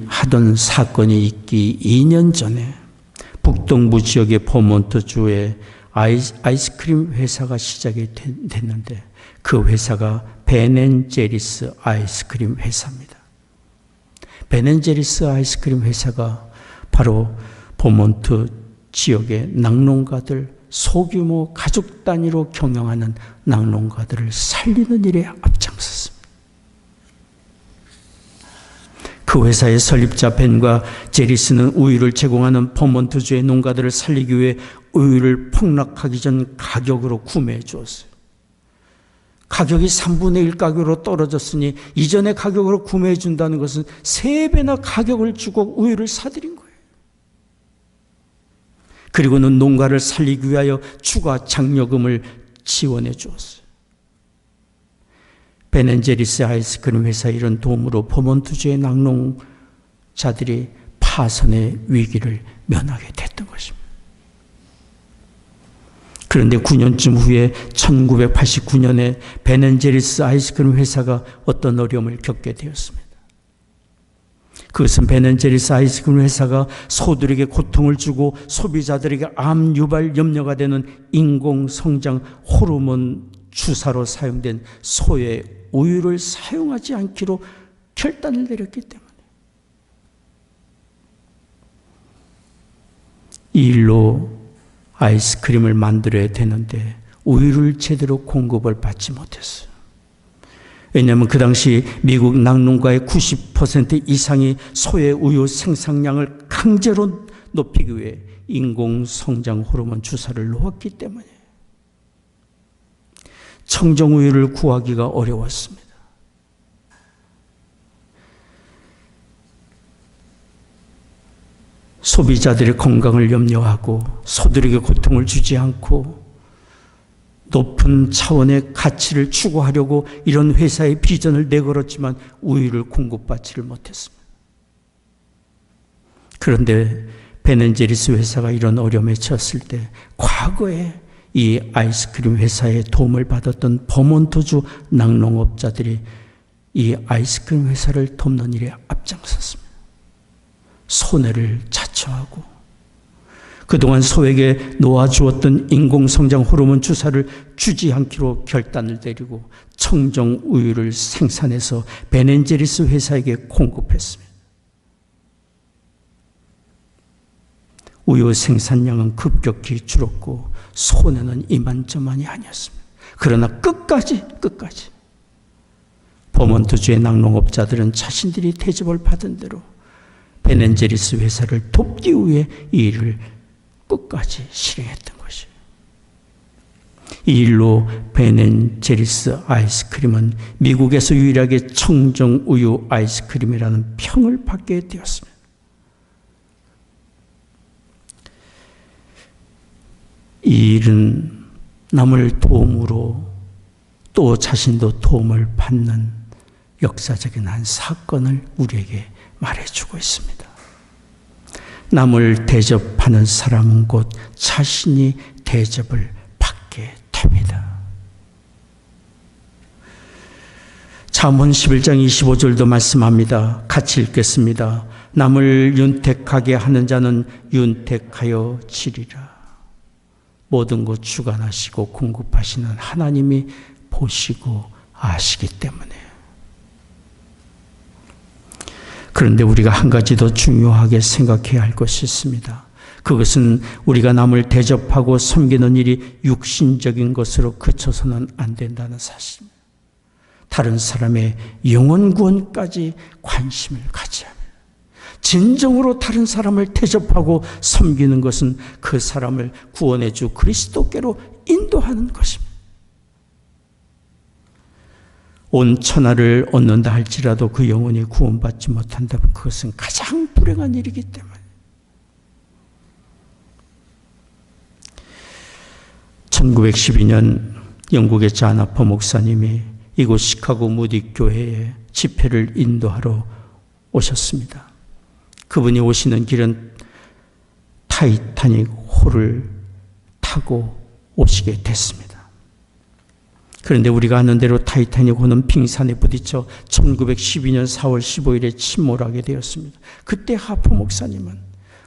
하던 사건이 있기 2년 전에 북동부 지역의 버몬트주에 아이스크림 회사가 시작이 됐는데 그 회사가 벤앤제리스 아이스크림 회사입니다. 벤앤제리스 아이스크림 회사가 바로 버몬트 지역의 낙농가들, 소규모 가족 단위로 경영하는 낙농가들을 살리는 일에 앞장섰습니다. 그 회사의 설립자 벤과 제리스는 우유를 제공하는 버몬트주의 농가들을 살리기 위해 우유를 폭락하기 전 가격으로 구매해 주었어요. 가격이 3분의 1 가격으로 떨어졌으니 이전의 가격으로 구매해 준다는 것은 3배나 가격을 주고 우유를 사들인 거예요. 그리고는 농가를 살리기 위하여 추가 장려금을 지원해 주었어요. 베넨제리스 아이스크림 회사의 이런 도움으로 버몬트주의 낙농자들이 파산의 위기를 면하게 됐던 것입니다. 그런데 9년쯤 후에 1989년에 베넨제리스 아이스크림 회사가 어떤 어려움을 겪게 되었습니다. 그것은 베넨제리스 아이스크림 회사가 소들에게 고통을 주고 소비자들에게 암 유발 염려가 되는 인공성장 호르몬 주사로 사용된 소의 우유를 사용하지 않기로 결단을 내렸기 때문에 이 일로 아이스크림을 만들어야 되는데 우유를 제대로 공급을 받지 못했어요. 왜냐하면 그 당시 미국 낙농가의 90% 이상이 소의 우유 생산량을 강제로 높이기 위해 인공성장 호르몬 주사를 놓았기 때문에 청정우유를 구하기가 어려웠습니다. 소비자들의 건강을 염려하고 소들에게 고통을 주지 않고 높은 차원의 가치를 추구하려고 이런 회사의 비전을 내걸었지만 우유를 공급받지를 못했습니다. 그런데 베넨제리스 회사가 이런 어려움에 처했을 때 과거에 이 아이스크림 회사의 도움을 받았던 버몬트주 낙농업자들이 이 아이스크림 회사를 돕는 일에 앞장섰습니다. 손해를 자초하고 그동안 소에게 놓아주었던 인공성장 호르몬 주사를 주지 않기로 결단을 내리고 청정 우유를 생산해서 베넨제리스 회사에게 공급했습니다. 우유 생산량은 급격히 줄었고 손해는 이만저만이 아니었습니다. 그러나 끝까지 버몬트주의 낙농업자들은 자신들이 대접을 받은 대로 베넨제리스 회사를 돕기 위해 이 일을 끝까지 실행했던 것이에요. 이 일로 베넨제리스 아이스크림은 미국에서 유일하게 청정우유 아이스크림이라는 평을 받게 되었습니다. 이 일은 남을 도움으로 또 자신도 도움을 받는 역사적인 한 사건을 우리에게 말해주고 있습니다. 남을 대접하는 사람은 곧 자신이 대접을 받게 됩니다. 잠언 11장 25절도 말씀합니다. 같이 읽겠습니다. 남을 윤택하게 하는 자는 윤택하여 지리라. 모든 것 주관하시고 공급하시는 하나님이 보시고 아시기 때문에. 그런데 우리가 한 가지 더 중요하게 생각해야 할 것이 있습니다. 그것은 우리가 남을 대접하고 섬기는 일이 육신적인 것으로 그쳐서는 안 된다는 사실입니다. 다른 사람의 영혼 구원까지 관심을 가져야 합니다. 진정으로 다른 사람을 대접하고 섬기는 것은 그 사람을 구원해 주 그리스도께로 인도하는 것입니다. 온 천하를 얻는다 할지라도 그 영혼이 구원받지 못한다면 그것은 가장 불행한 일이기 때문에. 1912년 영국의 존 하퍼 목사님이 이곳 시카고 무디 교회에 집회를 인도하러 오셨습니다. 그분이 오시는 길은 타이타닉 호를 타고 오시게 됐습니다. 그런데 우리가 아는 대로 타이타닉 호는 빙산에 부딪혀 1912년 4월 15일에 침몰하게 되었습니다. 그때 하퍼 목사님은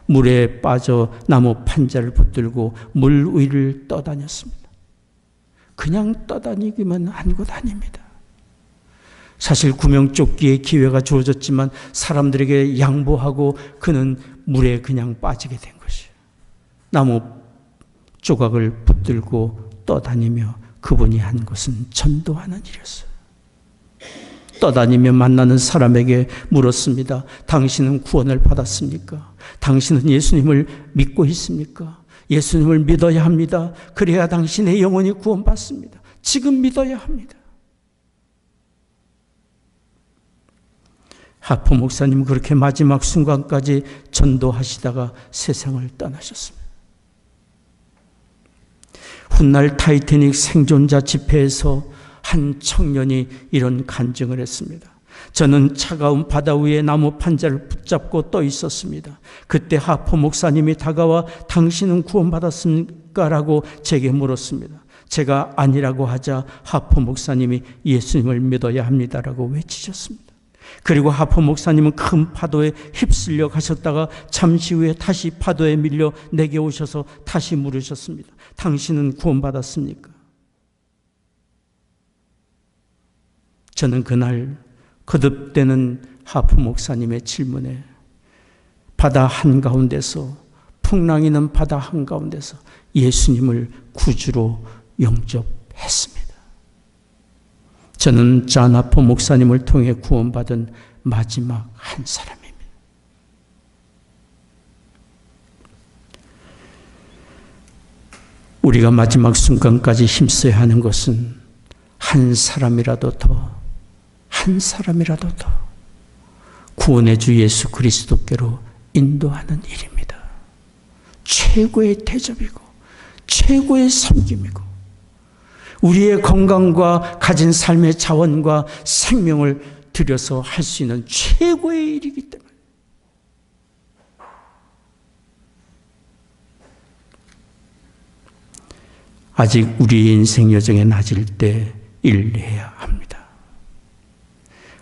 물에 빠져 나무 판자를 붙들고 물 위를 떠다녔습니다. 그냥 떠다니기만 한 것 아닙니다. 사실 구명조끼의 기회가 주어졌지만 사람들에게 양보하고 그는 물에 그냥 빠지게 된 것이에요. 나무 조각을 붙들고 떠다니며 그분이 한 것은 전도하는 일이었어요. 떠다니며 만나는 사람에게 물었습니다. 당신은 구원을 받았습니까? 당신은 예수님을 믿고 있습니까? 예수님을 믿어야 합니다. 그래야 당신의 영혼이 구원받습니다. 지금 믿어야 합니다. 하퍼 목사님 그렇게 마지막 순간까지 전도하시다가 세상을 떠나셨습니다. 훗날 타이타닉 생존자 집회에서 한 청년이 이런 간증을 했습니다. 저는 차가운 바다 위에 나무 판자를 붙잡고 떠 있었습니다. 그때 하포 목사님이 다가와 당신은 구원받았습니까? 라고 제게 물었습니다. 제가 아니라고 하자 하포 목사님이 예수님을 믿어야 합니다라고 외치셨습니다. 그리고 하포 목사님은 큰 파도에 휩쓸려 가셨다가 잠시 후에 다시 파도에 밀려 내게 오셔서 다시 물으셨습니다. 당신은 구원받았습니까? 저는 그날 거듭되는 하포 목사님의 질문에 바다 한가운데서, 풍랑이는 바다 한가운데서 예수님을 구주로 영접했습니다. 저는 존 하포 목사님을 통해 구원받은 마지막 한 사람입니다. 우리가 마지막 순간까지 힘써야 하는 것은 한 사람이라도 더 구원의 주 예수 그리스도께로 인도하는 일입니다. 최고의 대접이고 최고의 섬김이고 우리의 건강과 가진 삶의 자원과 생명을 들여서 할 수 있는 최고의 일이기 때문에 아직 우리의 인생 여정에 낮을 때 일해야 합니다.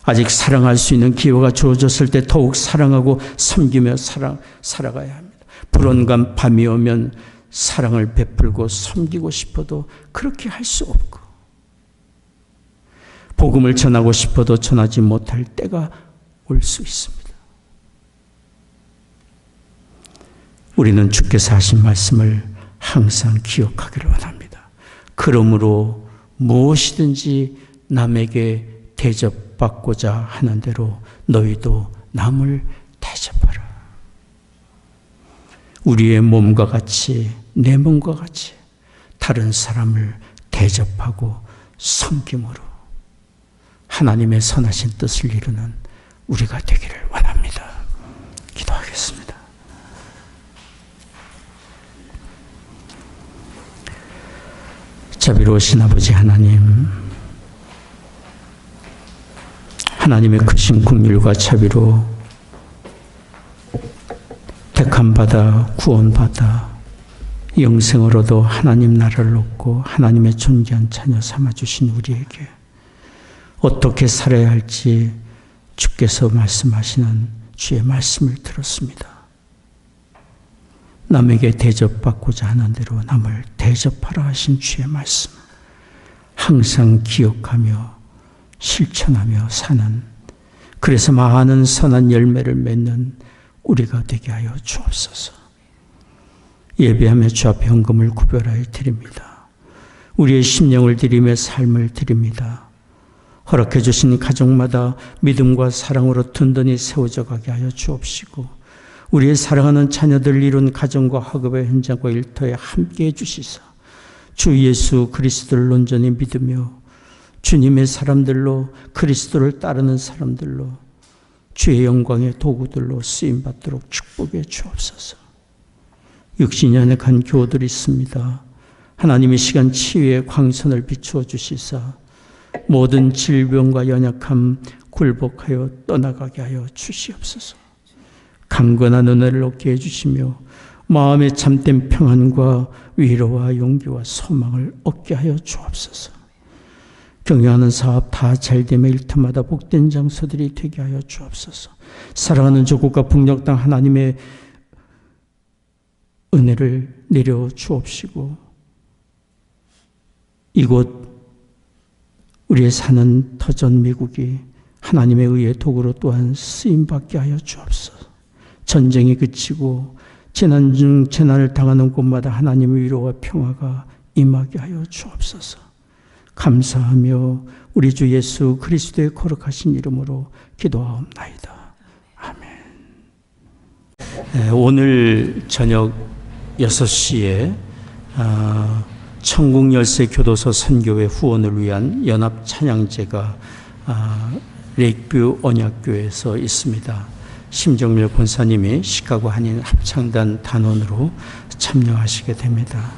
아직 사랑할 수 있는 기회가 주어졌을 때 더욱 사랑하고 섬기며 살아가야 합니다. 불온감 밤이 오면 사랑을 베풀고 섬기고 싶어도 그렇게 할 수 없고 복음을 전하고 싶어도 전하지 못할 때가 올 수 있습니다. 우리는 주께서 하신 말씀을 항상 기억하기를 원합니다. 그러므로 무엇이든지 남에게 대접받고자 하는 대로 너희도 남을 대접하라. 우리의 몸과 같이, 내 몸과 같이 다른 사람을 대접하고 섬김으로 하나님의 선하신 뜻을 이루는 우리가 되기를 원합니다. 기도하겠습니다. 자비로우신 아버지 하나님, 하나님의 크신 긍휼과 자비로 택함받아 구원받아 영생으로도 하나님 나라를 얻고 하나님의 존귀한 자녀 삼아주신 우리에게 어떻게 살아야 할지 주께서 말씀하시는 주의 말씀을 들었습니다. 남에게 대접받고자 하는 대로 남을 대접하라 하신 주의 말씀 항상 기억하며 실천하며 사는, 그래서 많은 선한 열매를 맺는 우리가 되게 하여 주옵소서. 예배하며 주 앞에 헌금을 구별하여 드립니다. 우리의 심령을 드리며 삶을 드립니다. 허락해 주신 가족마다 믿음과 사랑으로 든든히 세워져 가게 하여 주옵시고 우리의 사랑하는 자녀들 이룬 가정과 학업의 현장과 일터에 함께해 주시사 주 예수 그리스도를 온전히 믿으며 주님의 사람들로, 그리스도를 따르는 사람들로, 주의 영광의 도구들로 쓰임받도록 축복해 주옵소서. 육신이 연약한 교우들이 있습니다. 하나님의 시간 치유의 광선을 비추어 주시사 모든 질병과 연약함 굴복하여 떠나가게 하여 주시옵소서. 강건한 은혜를 얻게 해주시며 마음의 참된 평안과 위로와 용기와 소망을 얻게 하여 주옵소서. 경영하는 사업 다 잘되며 일터마다 복된 장소들이 되게 하여 주옵소서. 사랑하는 조국과 북녘 땅 하나님의 은혜를 내려 주옵시고 이곳 우리의 사는 터전 미국이 하나님의 의의 도구로 또한 쓰임받게 하여 주옵소서. 전쟁이 그치고 재난 중 재난을 당하는 곳마다 하나님의 위로와 평화가 임하게 하여 주옵소서. 감사하며 우리 주 예수 그리스도의 거룩하신 이름으로 기도하옵나이다. 아멘. 오늘 저녁 6시에 천국 열쇠 교도소 선교회 후원을 위한 연합 찬양제가 레이크뷰 언약교회에서 있습니다. 심정밀 본사님이 시카고 한인 합창단 단원으로 참여하시게 됩니다.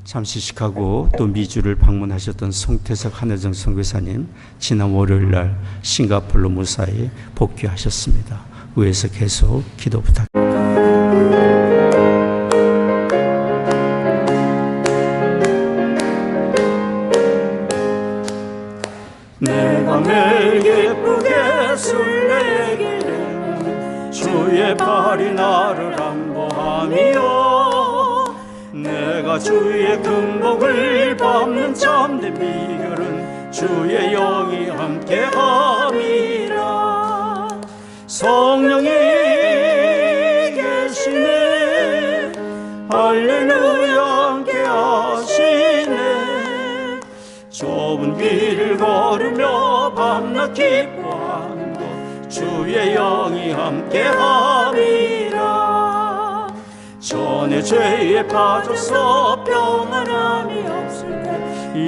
잠시 시카고 또 미주를 방문하셨던 송태석 한혜정 선교사님 지난 월요일 날 싱가포르로 무사히 복귀하셨습니다. 위에서 계속 기도 부탁드립니다. 내가 매일 기쁘게 술래기를 주의 발이 나를 안보하며 내가 주의 금복을 밟는 참된 비결은 주의 영이 함께함이라. 성령이 계시네 할렐루야 함께하시네. 좁은 길을 걸으며 밤낮 기뻐하는 것 주의 영이 함께함이라. 전에 죄에 빠져서 평안함이 없을 때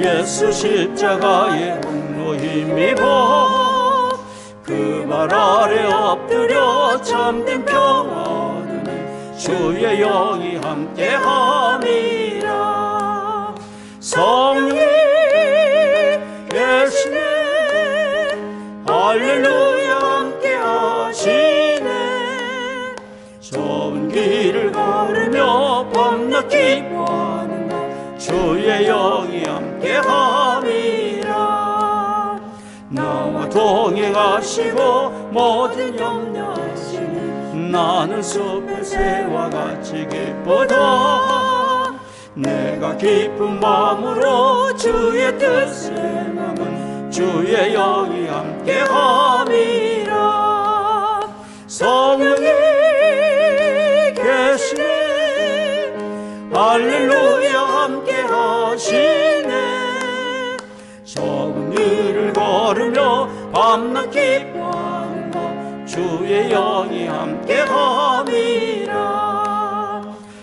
예수 십자가의 홈로 힘입어 그 발 아래 엎드려 참된 평화 얻으니 주의 영이 함께함이라. 성령이 계시네 할렐루야 함께하시네. 좁은 길을 걸으며 밤낮 기뻐하는 것 주의 영이 함께함이라. 나와 동행하시고 모든 염려하시니 나는 숲의 새와 같이 기쁘다. 내가 기쁜 마음으로 주의 뜻을 행함은 주의 영이 함께함이라. 성령이 계시네 할렐루야 함께하시네. 좁은 길을 걸으며 밤낮 기뻐하는 것 주의 영이 함께함이라.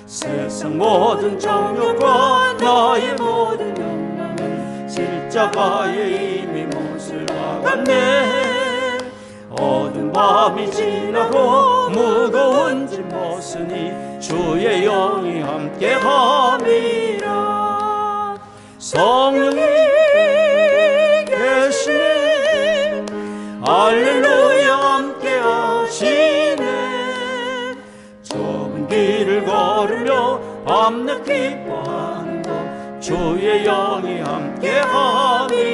세상 모든 정욕과 나의 모든 욕망은 십자가에 이미 못을 박았네. 어두운 밤이 지나고 무거운 짐 벗으니 주의 영이 함께함이라. 성령이 계시네 할렐루야 함께하시네. 좁은 길을 걸으며 밤낮 기뻐하는 것 주의 영이 함께함이라.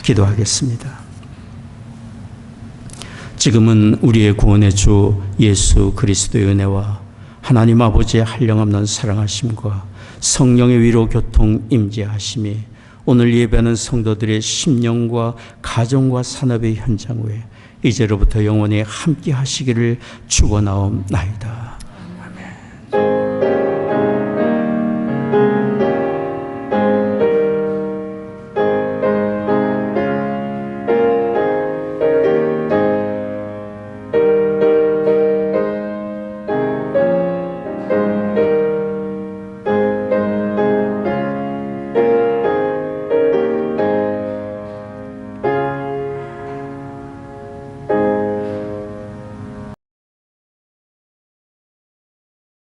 기도하겠습니다. 지금은 우리의 구원의 주 예수 그리스도의 은혜와 하나님 아버지의 한량없는 사랑하심과 성령의 위로 교통 임재하심이 오늘 예배하는 성도들의 심령과 가정과 산업의 현장 위에 이제로부터 영원히 함께 하시기를 축원하옵나이다.